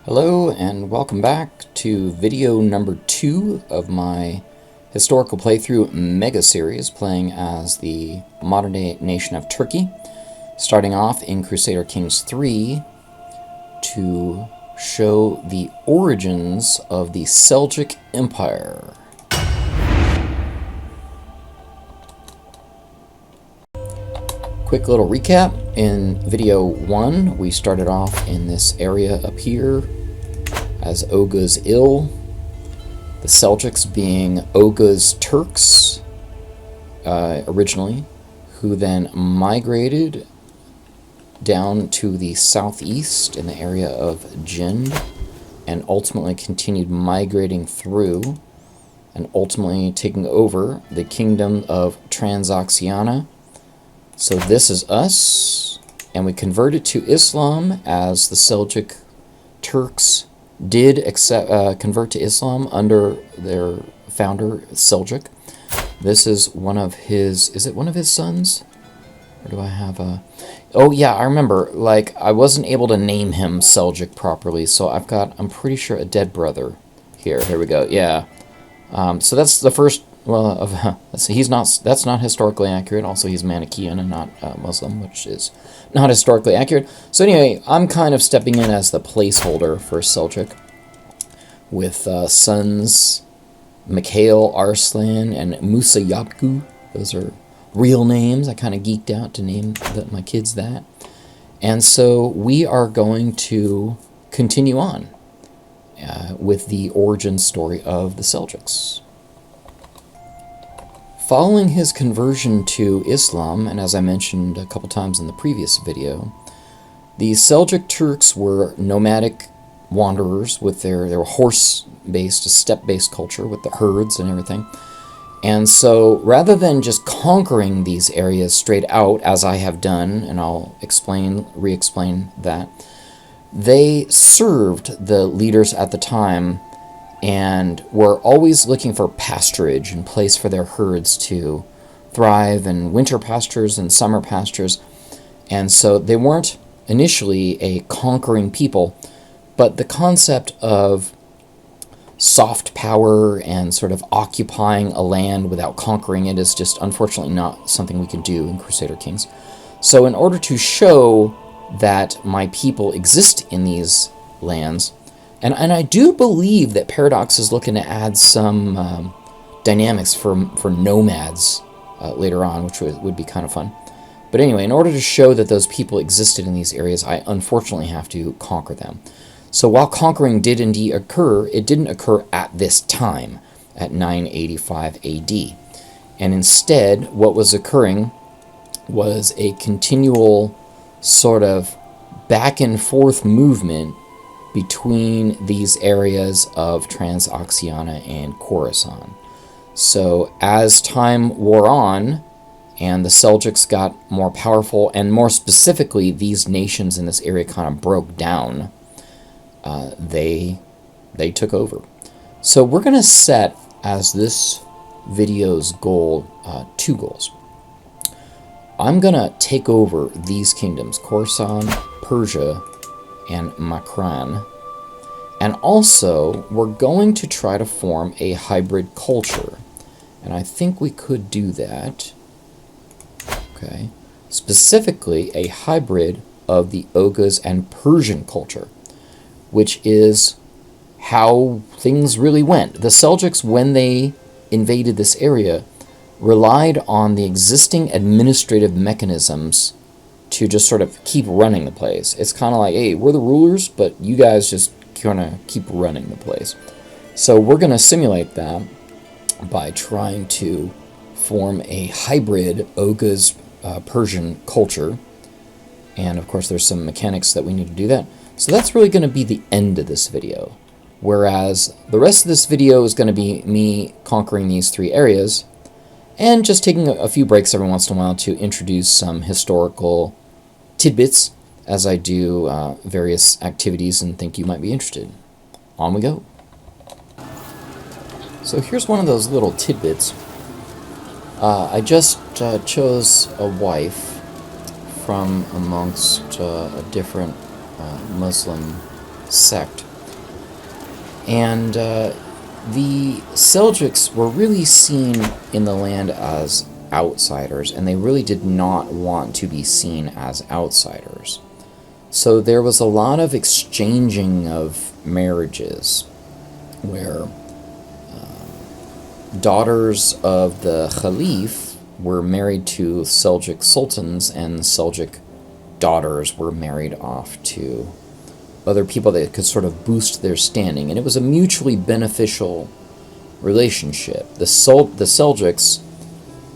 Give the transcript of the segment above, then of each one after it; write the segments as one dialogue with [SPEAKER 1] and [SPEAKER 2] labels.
[SPEAKER 1] Hello and welcome back to video number 2 of my historical playthrough mega series playing as the modern day nation of Turkey, starting off in Crusader Kings 3 to show the origins of the Seljuk Empire. Quick little recap. In video 1, we started off in this area up here as Oghuz Il, the Seljuks being Oghuz Turks originally, who then migrated down to the southeast in the area of Jind, and ultimately continued migrating through, and ultimately taking over the kingdom of Transoxiana. So this is us, and we converted to Islam as the Seljuk Turks did convert to Islam under their founder, Seljuk. This is one of his, is it one of his sons? Or do I have a... Oh yeah, I remember, like, I wasn't able to name him Seljuk properly, so I've got, I'm pretty sure, a dead brother here. Here we go, yeah. So that's the first... Well, that's not historically accurate. Also, he's Manichaean and not Muslim, which is not historically accurate. So anyway, I'm kind of stepping in as the placeholder for Seljuk, with sons Mikhail, Arslan, and Musa Yapgu. Those are real names. I kind of geeked out to name my kids that. And so we are going to continue on with the origin story of the Seljuks. Following his conversion to Islam, and as I mentioned a couple times in the previous video, the Seljuk Turks were nomadic wanderers with their horse-based, steppe-based culture with the herds and everything. And so rather than just conquering these areas straight out, as I have done, and I'll re-explain that, they served the leaders at the time and were always looking for pasturage and place for their herds to thrive, and winter pastures and summer pastures. And so they weren't initially a conquering people, but the concept of soft power and sort of occupying a land without conquering it is just unfortunately not something we can do in Crusader Kings. So in order to show that my people exist in these lands, and I do believe that Paradox is looking to add some dynamics for nomads later on, which would be kind of fun. But anyway, in order to show that those people existed in these areas, I unfortunately have to conquer them. So while conquering did indeed occur, it didn't occur at this time, at 985 AD. And instead, what was occurring was a continual sort of back and forth movement between these areas of Transoxiana and Khorasan. So as time wore on and the Seljuks got more powerful, and more specifically these nations in this area kind of broke down, they took over. So we're going to set as this video's goal 2 goals. I'm going to take over these kingdoms, Khorasan, Persia, and Makran. And also, we're going to try to form a hybrid culture. And I think we could do that. Okay. Specifically, a hybrid of the Oghuz and Persian culture, which is how things really went. The Seljuks, when they invaded this area, relied on the existing administrative mechanisms to just sort of keep running the place. It's kind of like, hey, we're the rulers, but you guys just kind of keep running the place. So we're going to simulate that by trying to form a hybrid Oghuz Persian culture. And of course there's some mechanics that we need to do that. So that's really going to be the end of this video. Whereas the rest of this video is going to be me conquering these 3 areas, and just taking a few breaks every once in a while to introduce some historical tidbits as I do various activities and think you might be interested. On we go. So here's one of those little tidbits. I just chose a wife from amongst a different Muslim sect And the Seljuks were really seen in the land as outsiders, and they really did not want to be seen as outsiders. So there was a lot of exchanging of marriages where daughters of the Caliph were married to Seljuk sultans, and Seljuk daughters were married off to other people that could sort of boost their standing. And it was a mutually beneficial relationship. The Seljuks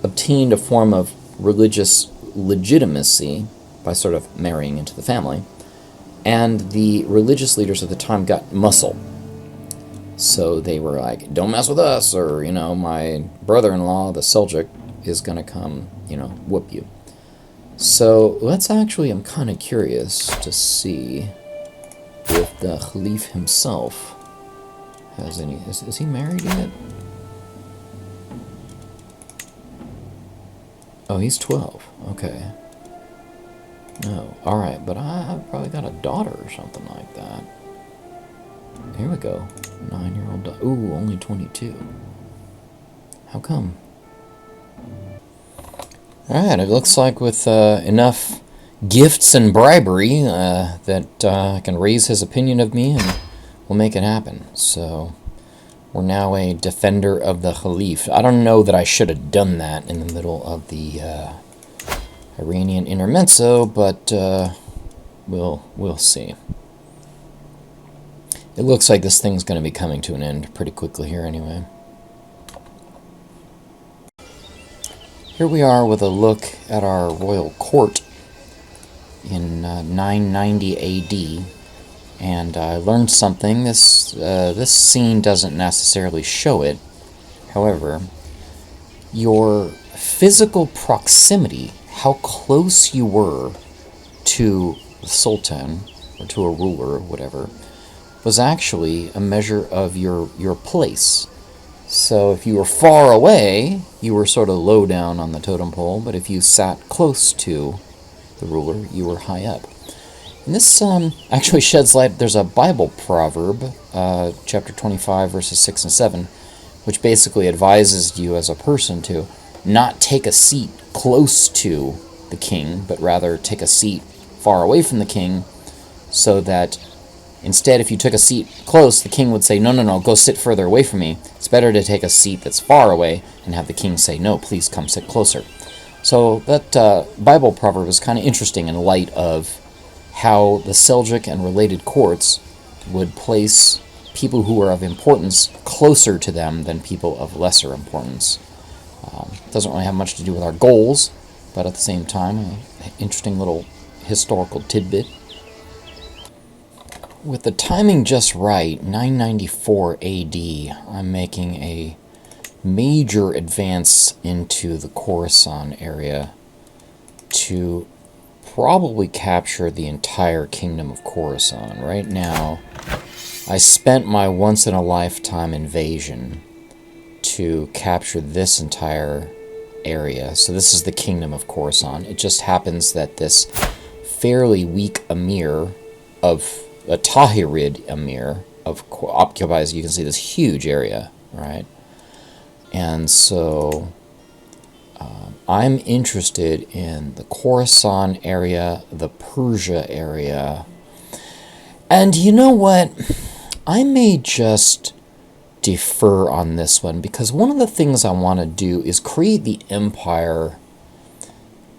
[SPEAKER 1] obtained a form of religious legitimacy by sort of marrying into the family, and the religious leaders at the time got muscle. So they were like, don't mess with us, or, you know, my brother-in-law, the Seljuk, is going to come, you know, whoop you. So let's actually, I'm kind of curious to see if the Caliph himself has any, is he married yet? Oh, he's 12, okay. No, alright, but I've probably got a daughter or something like that. Here we go. 9-year-old daughter. Ooh, only 22. How come? Alright, it looks like with enough gifts and bribery that I can raise his opinion of me and we'll make it happen. So, we're now a defender of the Caliph. I don't know that I should have done that in the middle of the Iranian intermezzo, but we'll see. It looks like this thing's going to be coming to an end pretty quickly here anyway. Here we are with a look at our royal court in 990 AD, and I learned something. This scene doesn't necessarily show it. However, your physical proximity, how close you were to the sultan or to a ruler or whatever, was actually a measure of your place. So if you were far away, you were sort of low down on the totem pole, but if you sat close to the ruler, you were high up. And this actually sheds light. There's a Bible proverb, chapter 25, verses 6 and 7, which basically advises you as a person to not take a seat close to the king, but rather take a seat far away from the king, so that instead, if you took a seat close, the king would say, no, go sit further away from me. It's better to take a seat that's far away and have the king say, no, please come sit closer. So that Bible proverb is kind of interesting in light of how the Seljuk and related courts would place people who are of importance closer to them than people of lesser importance. Doesn't really have much to do with our goals, but at the same time, an interesting little historical tidbit. With the timing just right, 994 AD, I'm making a major advance into the Khorasan area to probably capture the entire kingdom of Khorasan. Right now, I spent my once-in-a-lifetime invasion to capture this entire area. So this is the kingdom of Khorasan. It just happens that this fairly weak emir of a Tahirid emir occupies, you can see, this huge area, right? And so I'm interested in the Khorasan area, the Persia area, and you know what? I may just defer on this one, because one of the things I want to do is create the empire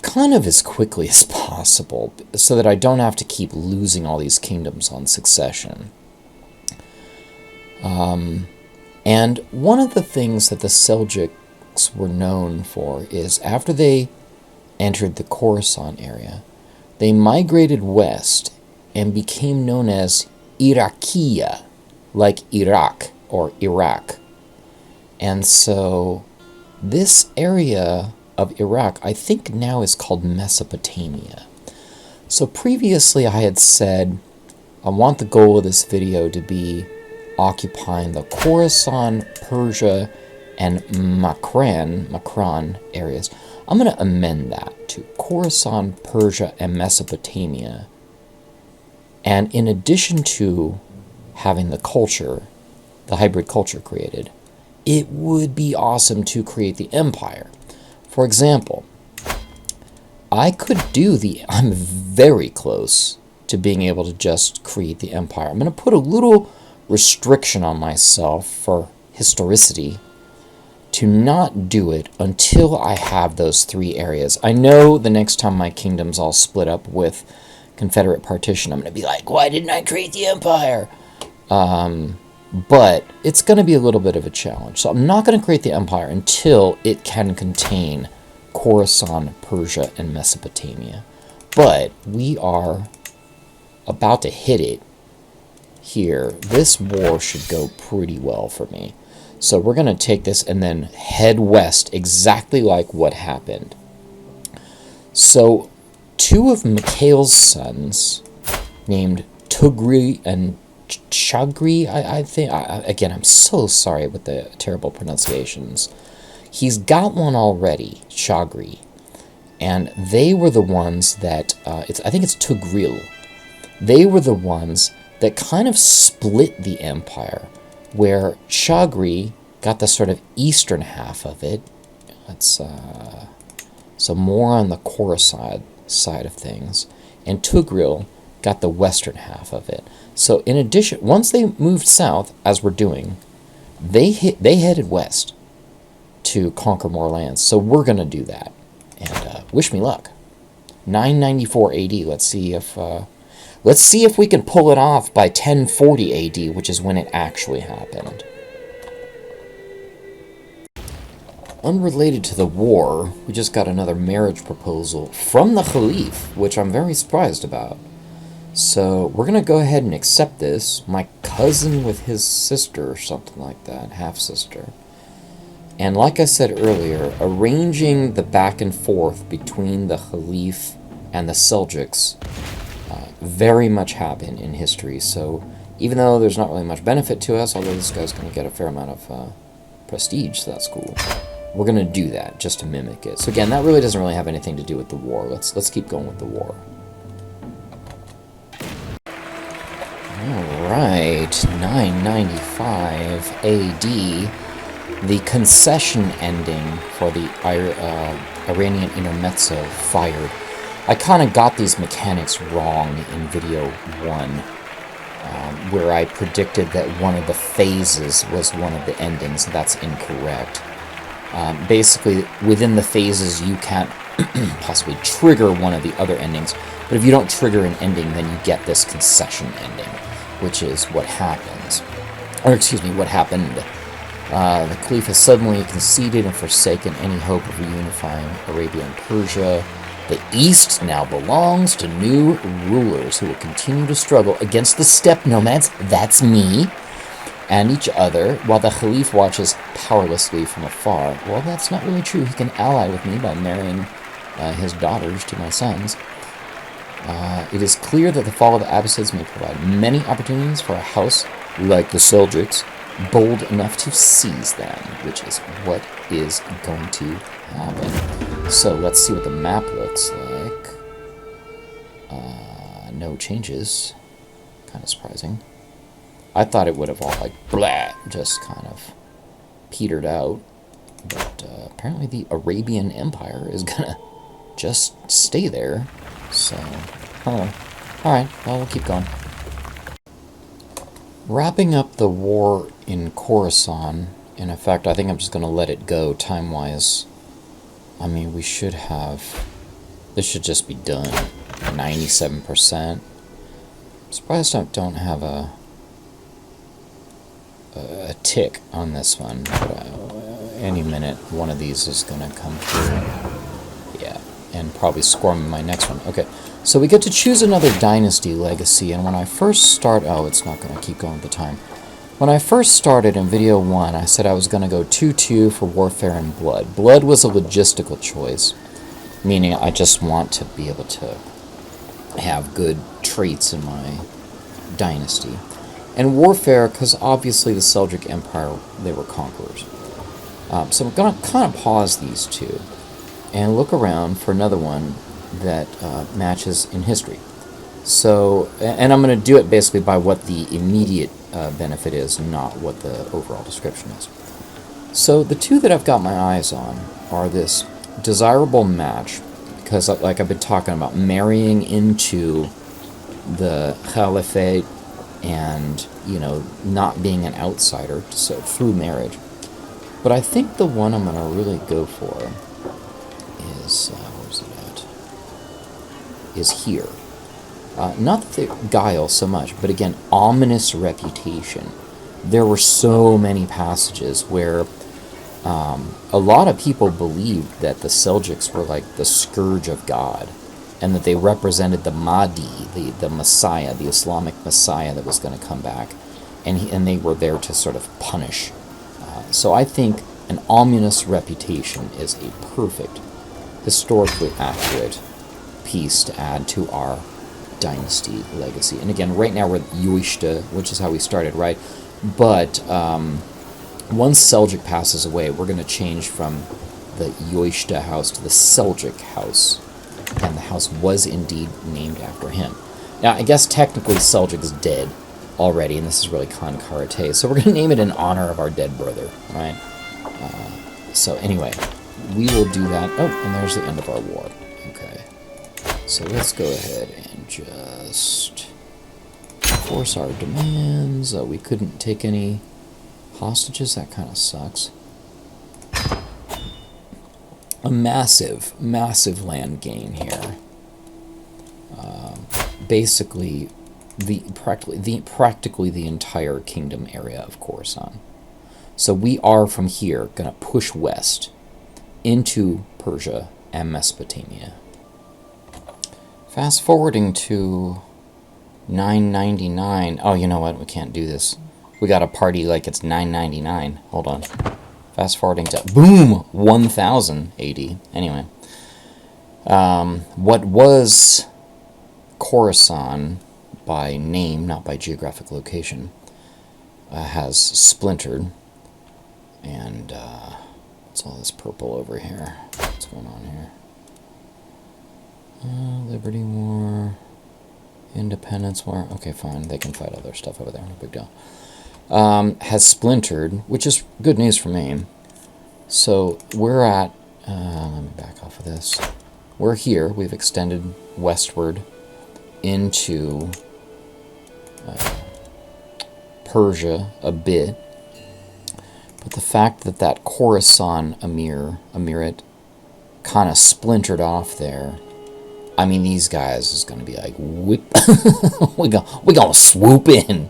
[SPEAKER 1] kind of as quickly as possible, so that I don't have to keep losing all these kingdoms on succession. And one of the things that the Seljuks were known for is, after they entered the Khorasan area, they migrated west and became known as Iraqiya, like Iraq or Iraq. And so this area of Iraq, I think now is called Mesopotamia. So previously I had said I want the goal of this video to be occupying the Khorasan, Persia, and Makran areas. I'm going to amend that to Khorasan, Persia, and Mesopotamia. And in addition to having the culture, the hybrid culture created, it would be awesome to create the empire. For example, I'm very close to being able to just create the empire. I'm going to put a little restriction on myself for historicity to not do it until I have those 3 areas. I know the next time my kingdom's all split up with Confederate partition, I'm going to be like, why didn't I create the empire? But it's going to be a little bit of a challenge. So I'm not going to create the empire until it can contain Khorasan, Persia, and Mesopotamia. But we are about to hit it here. This war should go pretty well for me. So we're going to take this and then head west, exactly like what happened. So 2 of Mikhail's sons, named Tugri and Chagri, I think, again, I'm so sorry with the terrible pronunciations. He's got one already, Chagri, and they were the ones that, I think it's Tugril. They were the ones that kind of split the empire, where Chagri got the sort of eastern half of it. That's so more on the Khorasan side of things, and Tugril got the western half of it. So in addition, once they moved south, as we're doing, they headed west to conquer more lands. So we're gonna do that, and wish me luck. 994 AD. Let's see if we can pull it off by 1040 AD, which is when it actually happened. Unrelated to the war, we just got another marriage proposal from the Caliph, which I'm very surprised about. So we're going to go ahead and accept this. My cousin with his sister, or something like that, half-sister. And like I said earlier, arranging the back and forth between the Caliph and the Seljuks very much happened in history. So even though there's not really much benefit to us, although this guy's going to get a fair amount of prestige, so that's cool. We're going to do that just to mimic it. So again, that really doesn't really have anything to do with the war. Let's keep going with the war. Alright, 995 AD, the concession ending for the Iranian intermezzo fired. I kind of got these mechanics wrong in video 1, where I predicted that one of the phases was one of the endings. That's incorrect. Basically, within the phases, you can't possibly trigger one of the other endings, but if you don't trigger an ending, then you get this concession ending, which is what happens. Or, excuse me, what happened. The Caliph has suddenly conceded and forsaken any hope of reunifying Arabia and Persia. The East now belongs to new rulers who will continue to struggle against the steppe nomads, that's me, and each other, while the Caliph watches powerlessly from afar. Well, that's not really true. He can ally with me by marrying his daughters to my sons. It is clear that the fall of the Abbasids may provide many opportunities for a house like the Seljuks, bold enough to seize them, which is what is going to happen. So let's see what the map looks like. No changes. Kind of surprising. I thought it would have all, like, blah, just kind of petered out. But apparently the Arabian Empire is gonna just stay there. So, alright, well, we'll keep going. Wrapping up the war in Khorasan, in effect, I think I'm just gonna let it go time-wise. I mean, we should have... This should just be done. 97%. I'm surprised I don't have a tick on this one, but any minute one of these is going to come through. Yeah, and probably score me my next one. Okay, so we get to choose another dynasty legacy, and when I first start... Oh, it's not going to keep going with the time. When I first started in video 1, I said I was going to go 2-2 for warfare and blood. Blood was a logistical choice, meaning I just want to be able to have good traits in my dynasty. And warfare, because obviously the Seljuk Empire, they were conquerors. So I'm going to kind of pause these two and look around for another one that matches in history. So, and I'm going to do it basically by what the immediate benefit is, not what the overall description is. So the two that I've got my eyes on are this desirable match, because like I've been talking about, marrying into the Caliphate and, you know, not being an outsider, so through marriage. But I think the one I'm going to really go for is, where's it at? Is here. Not the guile so much, but again, ominous reputation. There were so many passages where a lot of people believed that the Seljuks were like the scourge of God, and that they represented the Mahdi, the Messiah, the Islamic Messiah that was going to come back, and they were there to sort of punish. So I think an ominous reputation is a perfect, historically accurate piece to add to our dynasty legacy. And again, right now we're at Yuishta, which is how we started, right? But once Seljuk passes away, we're going to change from the Yuishta house to the Seljuk house. And the house was indeed named after him. Now, I guess technically Seljuk is dead already, and this is really Khan Karate, so we're going to name it in honor of our dead brother, right? So anyway, we will do that. Oh, and there's the end of our war. Okay. So let's go ahead and just force our demands. We couldn't take any hostages. That kind of sucks. A massive, massive land gain here. Basically, practically the entire kingdom area of Khorasan. So we are from here going to push west into Persia and Mesopotamia. Fast forwarding to 999. Oh, you know what? We can't do this. We got to party like it's 999. Hold on. Fast forwarding to, boom, 1000 AD. Anyway. What was Khorasan by name, not by geographic location, has splintered. And what's all this purple over here? What's going on here? Liberty War, Independence War. Okay, fine. They can fight all their stuff over there. No big deal. Has splintered, which is good news for me. So we're at, let me back off of this. We're here. We've extended westward into Persia a bit. But the fact that that Khorasan emirate kind of splintered off there, I mean, these guys is going to be like, whip. we're going to swoop in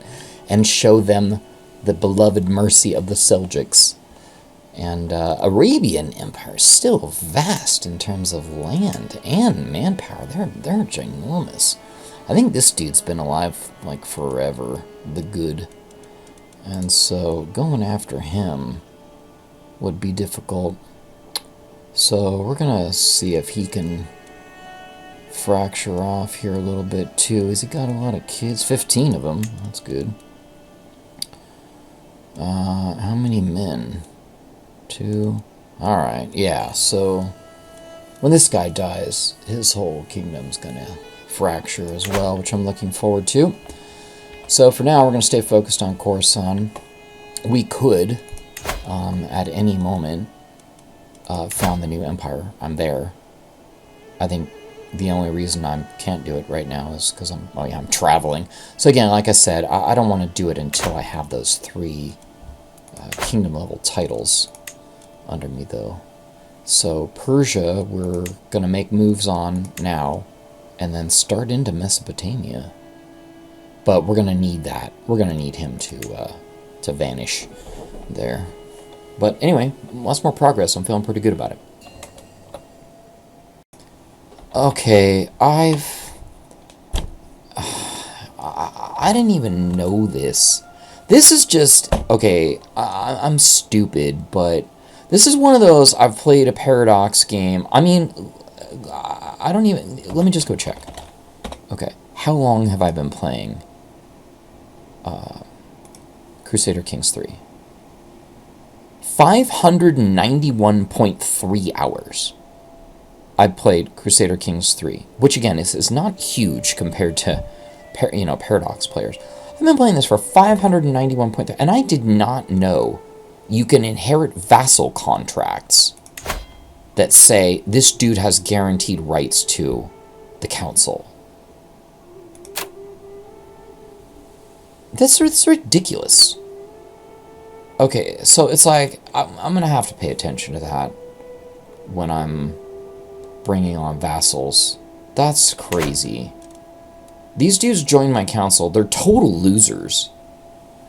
[SPEAKER 1] and show them the beloved mercy of the Seljuks. And Arabian Empire is still vast in terms of land and manpower. They're ginormous. I think this dude's been alive like forever, the good. And so going after him would be difficult. So we're going to see if he can fracture off here a little bit too. Has he got a lot of kids? 15 of them. That's good. How many men? 2. Alright, yeah, so when this guy dies, his whole kingdom's gonna fracture as well, which I'm looking forward to. So for now, we're gonna stay focused on Khorasan. We could, at any moment, found the new empire. I'm there. I think the only reason I can't do it right now is because I'm traveling. So again, like I said, I don't want to do it until I have those 3 kingdom level titles under me, though. So Persia, we're going to make moves on now, and then start into Mesopotamia. But we're going to need that. We're going to need him to vanish there. But anyway, lots more progress. I'm feeling pretty good about it. Okay, I didn't even know this. This is just, okay, I'm stupid, but this is one of those, I've played a Paradox game. I mean, I don't even, let me just go check. Okay, how long have I been playing Crusader Kings 3? 591.3 hours. I played Crusader Kings 3, which again is not huge compared to, Paradox players. I've been playing this for 591.3, and I did not know you can inherit vassal contracts that say this dude has guaranteed rights to the council. This is ridiculous. Okay, so it's like, I'm going to have to pay attention to that when I'm bringing on vassals. That's crazy. These dudes joined my council. They're total losers.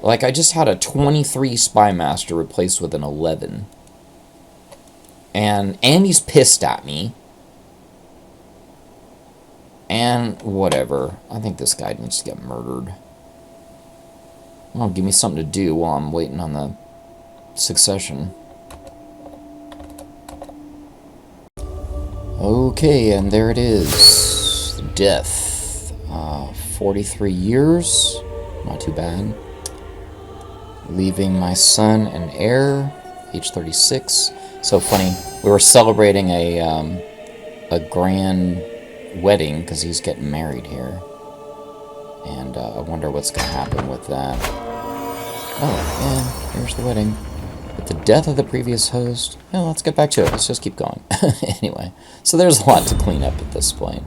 [SPEAKER 1] Like, I just had a 23 spy master replaced with an 11. And Andy's pissed at me. And whatever. I think this guy needs to get murdered. Well, give me something to do while I'm waiting on the succession. Okay, and there it is. Death. 43 years. Not too bad. Leaving my son and heir, age 36. So funny. We were celebrating a grand wedding because he's getting married here. And I wonder what's going to happen with that. Oh, yeah, here's the wedding. With the death of the previous host. Yeah, let's get back to it. Let's just keep going. Anyway, so there's a lot to clean up at this point.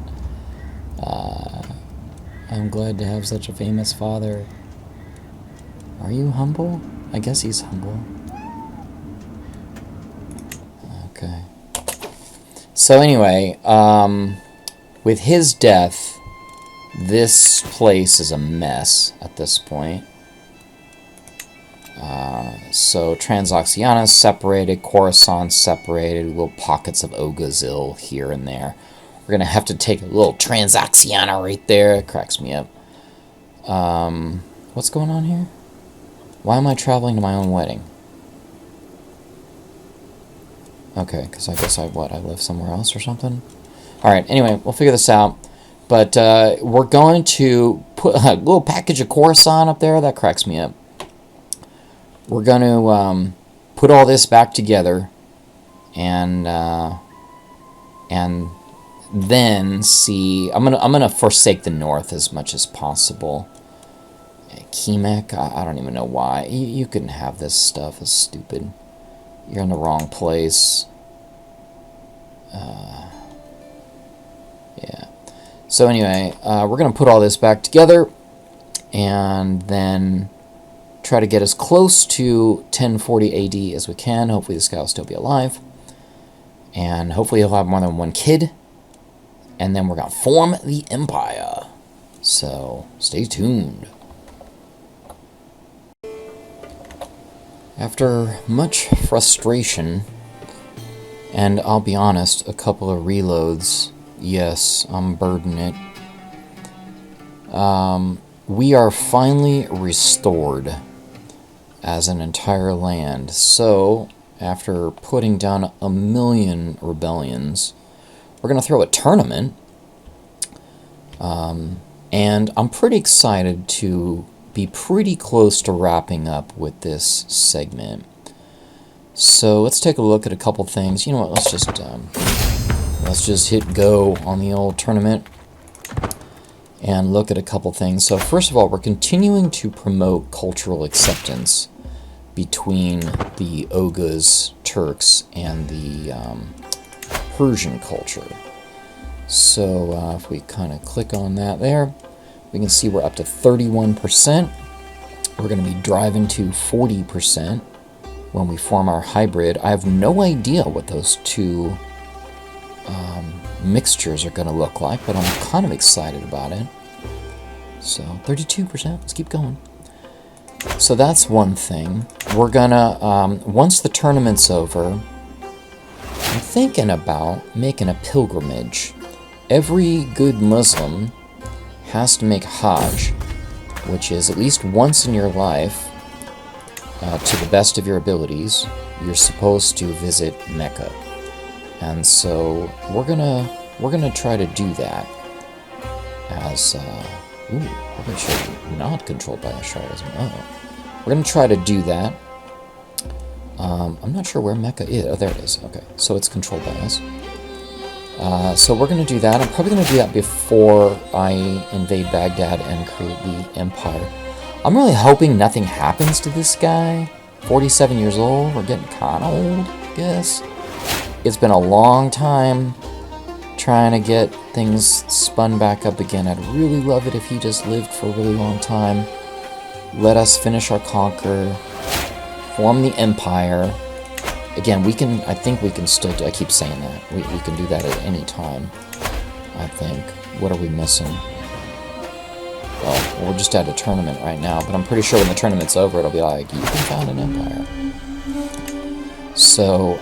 [SPEAKER 1] I'm glad to have such a famous father. Are you humble? I guess he's humble. Okay. So anyway, with his death, this place is a mess at this point. So Transoxiana separated, Khorasan separated, little pockets of Ogazil here and there. We're going to have to take a little Transoxiana right there. It cracks me up. What's going on here? Why am I traveling to my own wedding? Okay, because I guess I live somewhere else or something? Alright, anyway, we'll figure this out. But we're going to put a little package of Khorasan up there. That cracks me up. We're going to put all this back together and then see. I'm gonna forsake the north as much as possible. Kemek, I don't even know why. You couldn't have this stuff. It's stupid. You're in the wrong place. Yeah. So anyway, we're gonna put all this back together and then try to get as close to 1040 AD as we can. Hopefully this guy will still be alive. And hopefully he'll have more than one kid. And then we're going to form the Empire. So, stay tuned. After much frustration, and I'll be honest, a couple of reloads, yes, I'm burdening it. We are finally restored as an entire land. So, after putting down 1,000,000 rebellions, we're going to throw a tournament. And I'm pretty excited to be pretty close to wrapping up with this segment. So let's take a look at a couple things. You know what? Let's just hit go on the old tournament and look at a couple things. So first of all, we're continuing to promote cultural acceptance between the Oghuz, Turks, and the Persian culture. So if we kind of click on that there, we can see we're up to 31%. We're going to be driving to 40% when we form our hybrid. I have no idea what those two mixtures are going to look like, but I'm kind of excited about it. So 32%, let's keep going. So that's one thing. We're gonna, once the tournament's over, I'm thinking about making a pilgrimage. Every good Muslim has to make Hajj, which is at least once in your life, to the best of your abilities, you're supposed to visit Mecca. And so we're gonna try to do that as we're gonna show you not controlled by Ashrarism. Oh, we're gonna try to do that. I'm not sure where Mecca is. Oh, there it is. Okay, so it's controlled by us. So we're going to do that. I'm probably going to do that before I invade Baghdad and create the empire. I'm really hoping nothing happens to this guy. 47 years old. We're getting kind of old, I guess. It's been a long time trying to get things spun back up again. I'd really love it if he just lived for a really long time. Let us finish our conquer. Form the empire. Again, I think we can still do, I keep saying that. We can do that at any time, I think. What are we missing? Well, we're just at a tournament right now, but I'm pretty sure when the tournament's over, it'll be like, you can found an empire. So,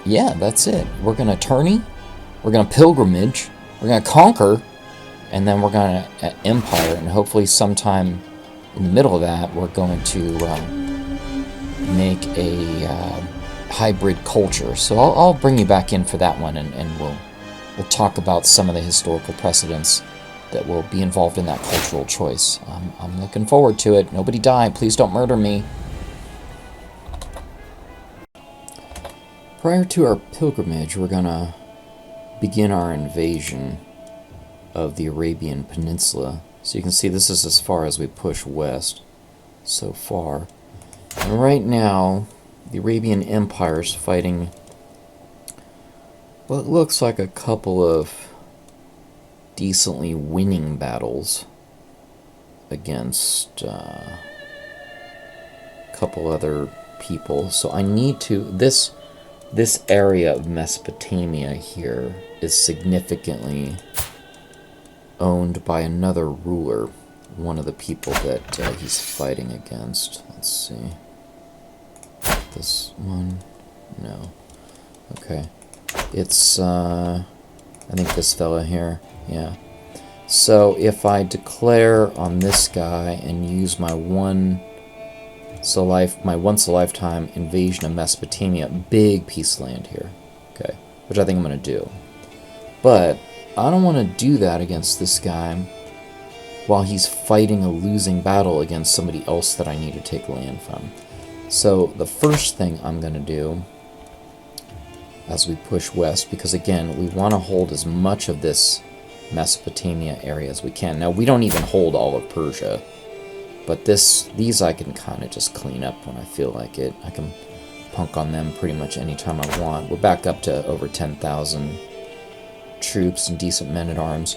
[SPEAKER 1] yeah, that's it. We're going to tourney, we're going to pilgrimage, we're going to conquer, and then we're going to empire, and hopefully sometime in the middle of that, we're going to make a hybrid culture. So I'll bring you back in for that one, and we'll talk about some of the historical precedents that will be involved in that cultural choice. I'm looking forward to it. Nobody die. Please don't murder me. Prior to our pilgrimage, we're going to begin our invasion of the Arabian Peninsula. So you can see this is as far as we push west so far. And right now, the Arabian Empire is fighting what looks like a couple of decently winning battles against a couple other people. So I need to... This area of Mesopotamia here is significantly owned by another ruler, one of the people that he's fighting against. Let's see. This one? No. Okay. It's, I think this fella here. Yeah. So if I declare on this guy and use my once a lifetime invasion of Mesopotamia, big piece of land here. Okay. Which I think I'm going to do. But I don't want to do that against this guy while he's fighting a losing battle against somebody else that I need to take land from. So the first thing I'm going to do as we push west, because again, we want to hold as much of this Mesopotamia area as we can. Now, we don't even hold all of Persia, but these I can kind of just clean up when I feel like it. I can punk on them pretty much anytime I want. We're back up to over 10,000 troops and decent men-at-arms.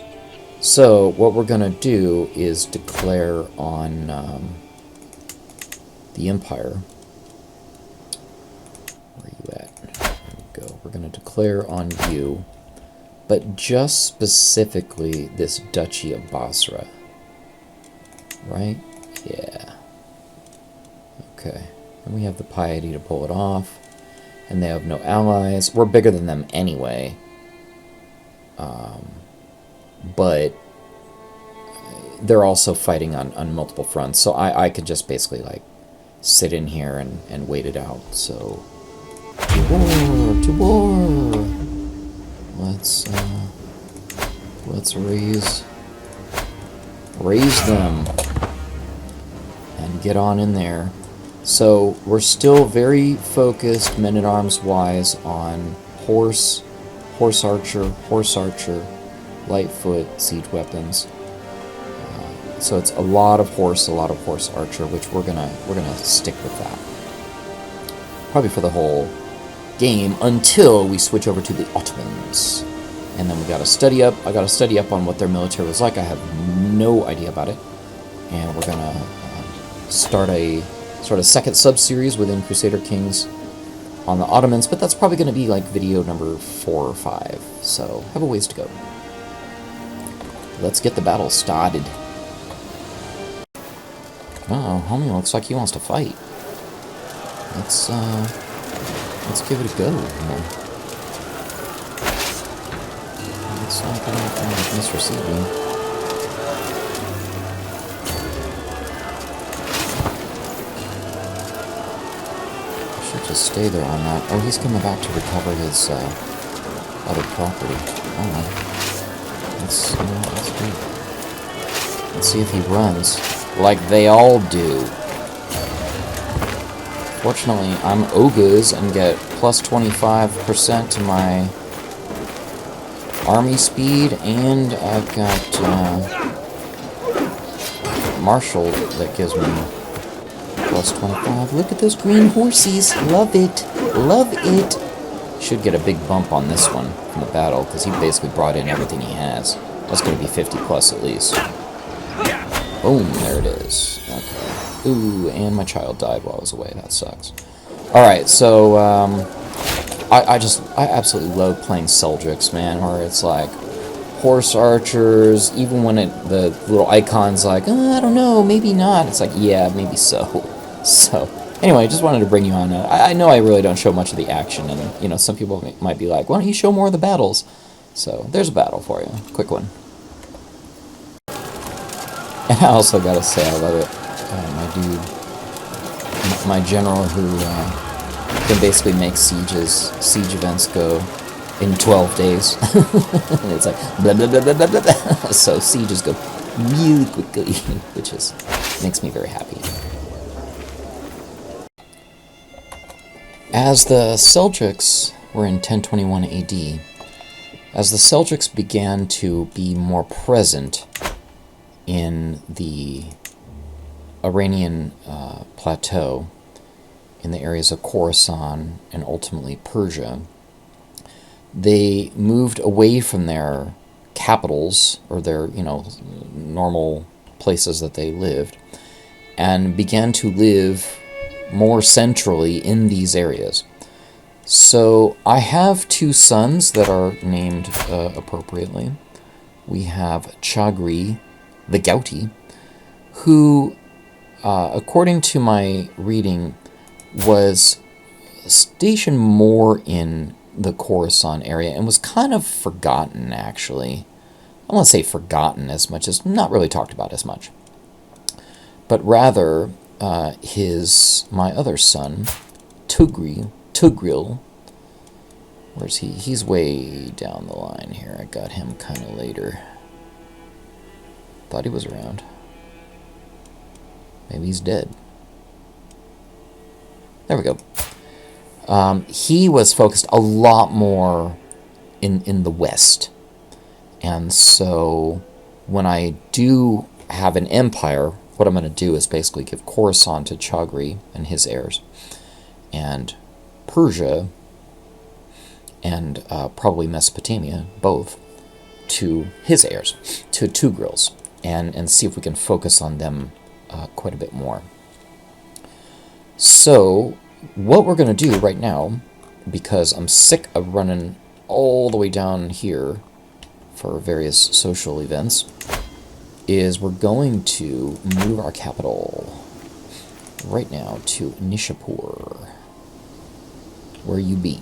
[SPEAKER 1] So what we're going to do is declare on the empire. Where are you at? There we go. We're going to declare on you, but just specifically this Duchy of Basra. Right? Yeah. Okay. And we have the piety to pull it off. And they have no allies. We're bigger than them anyway. But they're also fighting on multiple fronts. So I could just basically, like, sit in here and wait it out. So, to war! To war! Let's raise them. And get on in there. So we're still very focused, men-at-arms wise, on horse archer, light foot, siege weapons. So it's a lot of horse archer, which we're gonna stick with that. Probably for the whole game until we switch over to the Ottomans. And then we gotta study up. I gotta study up on what their military was like. I have no idea about it. And we're gonna start a sort of second sub-series within Crusader Kings on the Ottomans, but that's probably going to be like video number 4 or 5, so have a ways to go. Let's get the battle started. Uh-oh, homie looks like he wants to fight. Let's give it a go. Let's not get anything misreceived. Just stay there on that. Oh, he's coming back to recover his other property. Oh, let's do. Let's see if he runs like they all do. Fortunately, I'm Oguz and get plus 25% to my army speed, and I've got martial that gives me plus 25. Look at those green horsies. Love it. Love it. Should get a big bump on this one from the battle, because he basically brought in everything he has. That's going to be 50 plus at least. Boom, there it is. Okay. Ooh, and my child died while I was away. That sucks. Alright, so, I absolutely love playing Seljuks, man, where it's like horse archers, even when the little icon's like, I don't know, maybe not. It's like, yeah, maybe so. So, anyway, just wanted to bring you on. I know I really don't show much of the action, and, you know, some people might be like, why don't you show more of the battles? So, there's a battle for you. Quick one. And I also gotta say, I love it. My dude, my general who can basically make siege events go in 12 days. And it's like, blah, blah, blah, blah, blah, blah, blah. So sieges go really quickly, which makes me very happy. As the Seljuks were in 1021 AD, as the Seljuks began to be more present in the Iranian plateau, in the areas of Khorasan and ultimately Persia, they moved away from their capitals, or their, you know, normal places that they lived, and began to live more centrally in these areas. So I have two sons that are named appropriately. We have Chagri, the Gouty, who, according to my reading, was stationed more in the Khorasan area and was kind of forgotten, actually. I don't want to say forgotten as much as not really talked about as much. But rather, my other son, Tugril, where's he? He's way down the line here. I got him kind of later. Thought he was around. Maybe he's dead. There we go. He was focused a lot more in the west. And so when I do have an empire, what I'm going to do is basically give Khorasan to Chagri and his heirs, and Persia and probably Mesopotamia, both, to his heirs, to Tugrils, and see if we can focus on them quite a bit more. So what we're going to do right now, because I'm sick of running all the way down here for various social events, is we're going to move our capital right now to Nishapur, where you be.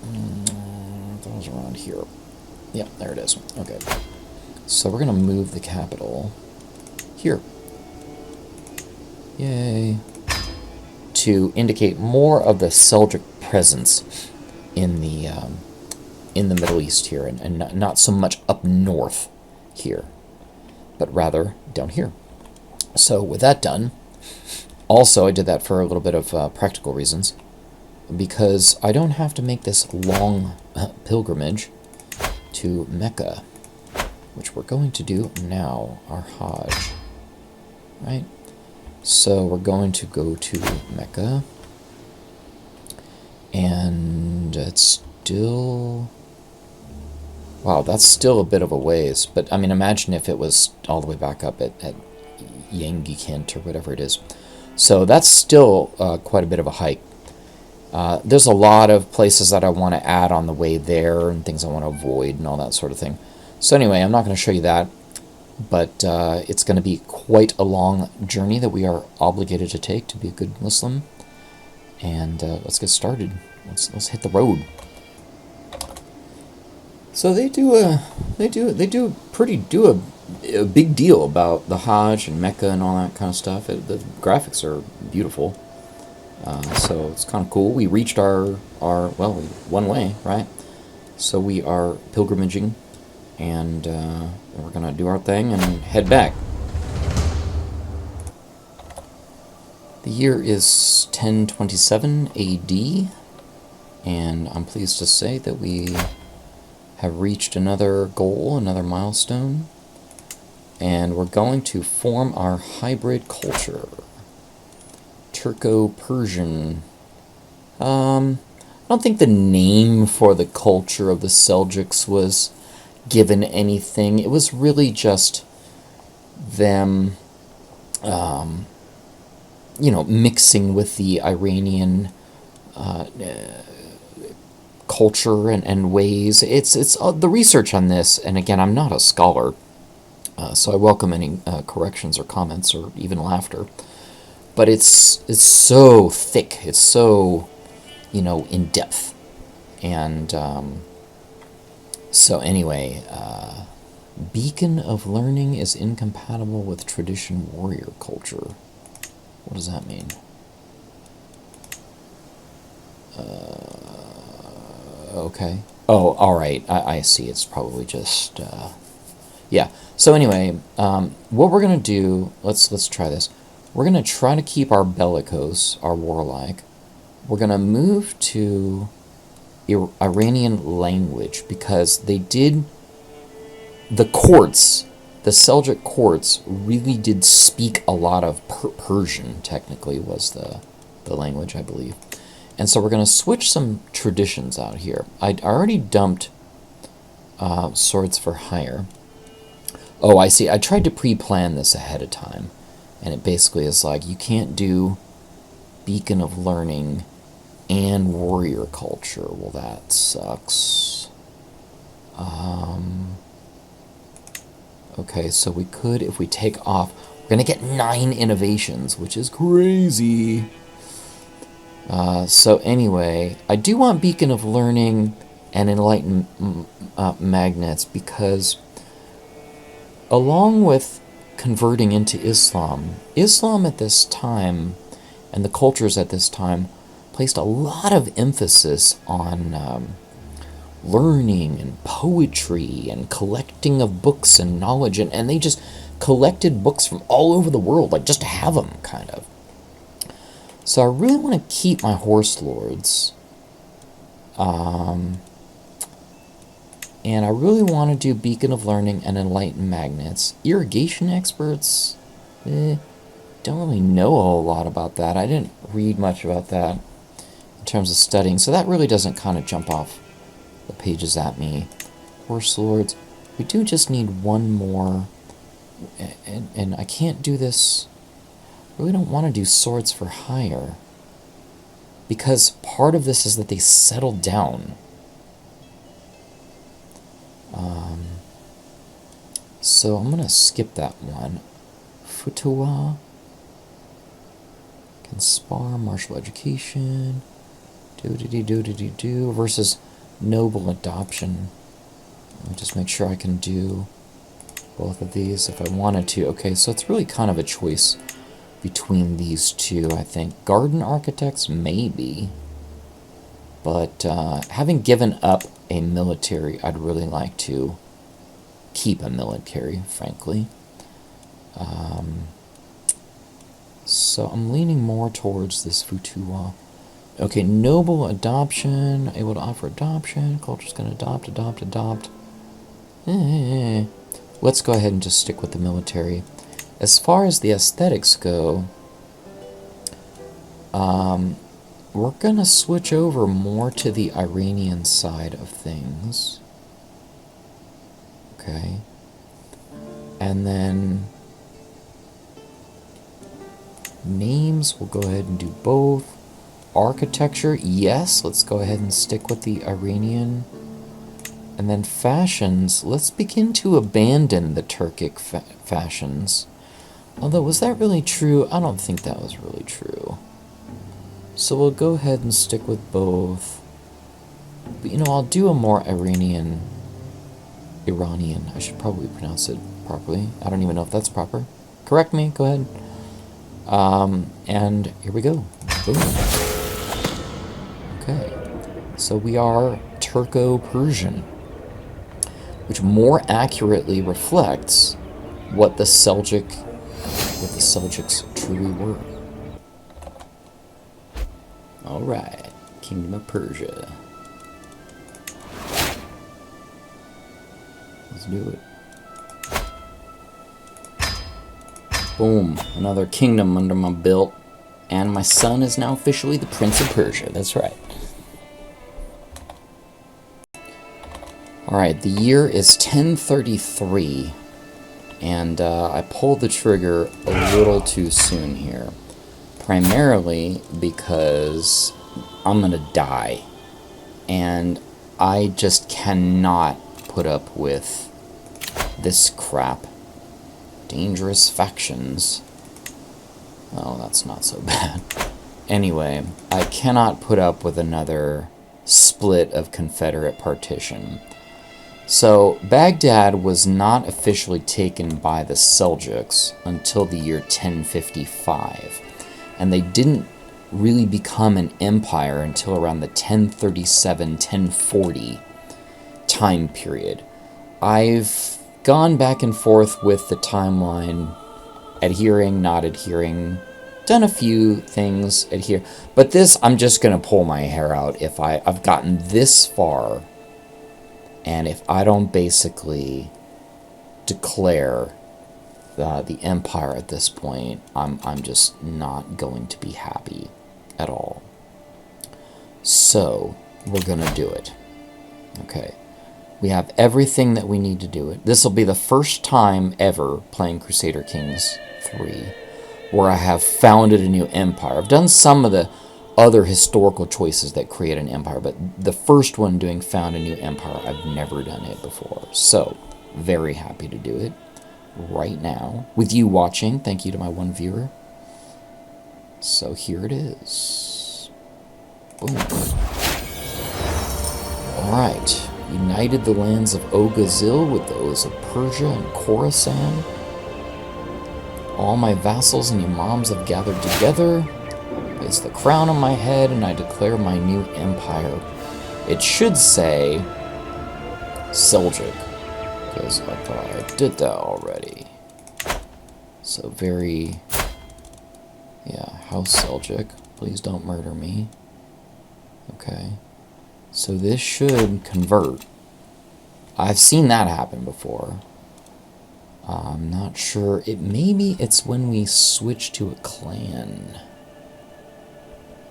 [SPEAKER 1] That was around here. Yep, there it is. Okay. So we're going to move the capital here. Yay. To indicate more of the Seljuk presence in the Middle East here, and not so much up north here, but rather down here. So with that done, also I did that for a little bit of practical reasons, because I don't have to make this long pilgrimage to Mecca, which we're going to do now, our Hajj, right? So we're going to go to Mecca, and it's still... Wow, that's still a bit of a ways, but I mean, imagine if it was all the way back up at Yangikent or whatever it is. So that's still quite a bit of a hike. There's a lot of places that I want to add on the way there, and things I want to avoid and all that sort of thing. So anyway, I'm not going to show you that, but it's going to be quite a long journey that we are obligated to take to be a good Muslim. And let's get started. Let's hit the road. So they do a big deal about the Hajj and Mecca and all that kind of stuff. The graphics are beautiful, so it's kind of cool. We reached our one way, right? So we are pilgrimaging, and we're gonna do our thing and head back. The year is 1027 AD, and I'm pleased to say that we have reached another goal, another milestone, and we're going to form our hybrid culture. Turco-Persian. I don't think the name for the culture of the Seljuks was given anything. It was really just them, mixing with the Iranian culture and ways. It's the research on this, and again, I'm not a scholar, so I welcome any corrections or comments or even laughter. But it's so thick. It's so, in depth. And so anyway, beacon of learning is incompatible with tradition warrior culture. What does that mean? Okay. Oh, all right. I see. It's probably just yeah. So anyway, what we're gonna do? Let's try this. We're gonna try to keep our bellicose, our warlike. We're gonna move to Iranian language because they did. The courts, the Seljuk courts, really did speak a lot of Persian. Technically, was the language, I believe. And so we're going to switch some traditions out here. I already dumped Swords for Hire. Oh, I see. I tried to pre-plan this ahead of time. And it basically is like, you can't do Beacon of Learning and Warrior Culture. Well, that sucks. Okay, so we could, if we take off, we're going to get 9 innovations, which is crazy. So anyway, I do want Beacon of Learning and Enlightened Magnets because along with converting into Islam, Islam at this time and the cultures at this time placed a lot of emphasis on learning and poetry and collecting of books and knowledge, and they just collected books from all over the world, like just to have them, kind of. So I really want to keep my horse lords. And I really want to do Beacon of Learning and Enlightened Magnets. Irrigation experts, don't really know a whole lot about that. I didn't read much about that in terms of studying, so that really doesn't kind of jump off the pages at me. Horse lords, we do just need one more, and I can't do this. I really don't want to do Swords for Hire because part of this is that they settled down. So I'm going to skip that one. Futuwa can spar, martial education, do versus noble adoption. Let me just make sure I can do both of these if I wanted to. Okay, so it's really kind of a choice between these two, I think. Garden architects, maybe. But having given up a military, I'd really like to keep a military, frankly. So I'm leaning more towards this Futuwa. Okay, noble adoption, able to offer adoption, culture's going to adopt. Let's go ahead and just stick with the military. As far as the aesthetics go, we're going to switch over more to the Iranian side of things. Okay. And then names, we'll go ahead and do both. Architecture, yes, let's go ahead and stick with the Iranian. And then fashions, let's begin to abandon the Turkic fashions. Although, was that really true? I don't think that was really true. So we'll go ahead and stick with both. But, I'll do a more Iranian, I should probably pronounce it properly. I don't even know if that's proper. Correct me, go ahead. And here we go. Boom. Okay, so we are Turco-Persian, which more accurately reflects what the Seljuks truly were. Alright, Kingdom of Persia. Let's do it. Boom. Another kingdom under my belt. And my son is now officially the Prince of Persia. That's right. Alright, the year is 1033. And I pulled the trigger a little too soon here. Primarily because I'm gonna die. And I just cannot put up with this crap. Dangerous factions. Oh, that's not so bad. Anyway, I cannot put up with another split of Confederate partition. So, Baghdad was not officially taken by the Seljuks until the year 1055. And they didn't really become an empire until around the 1037-1040 time period. I've gone back and forth with the timeline, adhering, not adhering, done a few things, adhere. But this, I'm just going to pull my hair out if I've gotten this far, and if I don't basically declare the empire at this point, I'm just not going to be happy at all. So, we're going to do it. Okay. We have everything that we need to do it. This will be the first time ever playing Crusader Kings 3 where I have founded a new empire. I've done some of the other historical choices that create an empire, but the first one doing found a new empire, I've never done it before. So, very happy to do it right now with you watching. Thank you to my one viewer. So here it is. Boom. Alright. United the lands of Ogazil with those of Persia and Khorasan. All my vassals and imams have gathered together. Place the crown on my head and I declare my new empire. It should say Seljuk, because I thought I did that already. So very... yeah, House Seljuk. Please don't murder me. Okay. So this should convert. I've seen that happen before. I'm not sure. Maybe it's when we switch to a clan.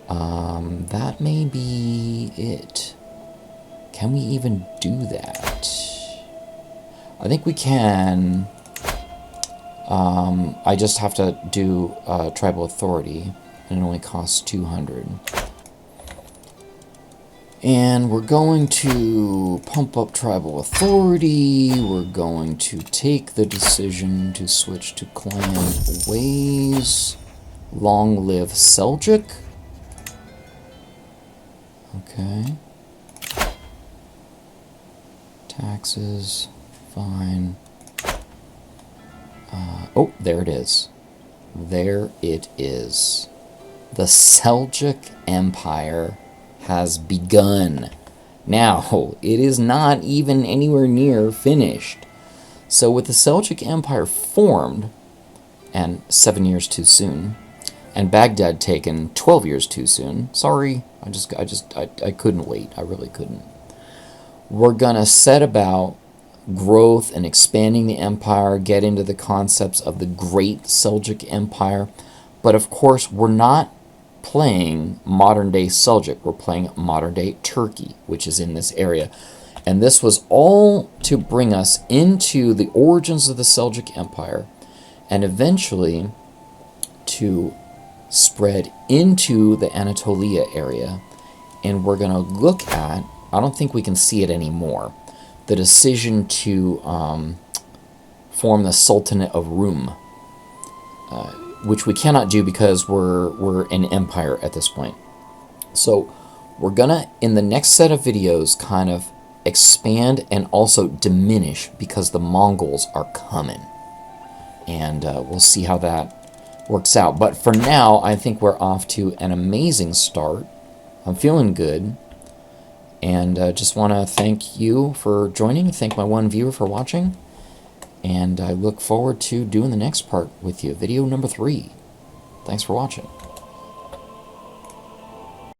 [SPEAKER 1] That may be it. Can we even do that? I think we can. I just have to do tribal authority, and it only costs 200. And we're going to pump up tribal authority. We're going to take the decision to switch to clan ways. Long live Seljuk. Okay. Taxes. Fine. Oh, there it is. There it is. The Seljuk Empire has begun. Now, it is not even anywhere near finished. So with the Seljuk Empire formed, and 7 years too soon, and Baghdad taken 12 years too soon, sorry, I couldn't wait. I really couldn't. We're gonna set about growth and expanding the empire, get into the concepts of the Great Seljuk Empire, but of course we're not playing modern-day Seljuk. We're playing modern-day Turkey, which is in this area. And this was all to bring us into the origins of the Seljuk Empire and eventually to spread into the Anatolia area. And we're going to look at, I don't think we can see it anymore, the decision to form the Sultanate of Rum. Which we cannot do because we're an empire at this point. So we're gonna, in the next set of videos, kind of expand and also diminish because the Mongols are coming. And we'll see how that works out. But for now, I think we're off to an amazing start. I'm feeling good. And just want to thank you for joining. Thank my one viewer for watching. And I look forward to doing the next part with you, video number 3. Thanks for watching.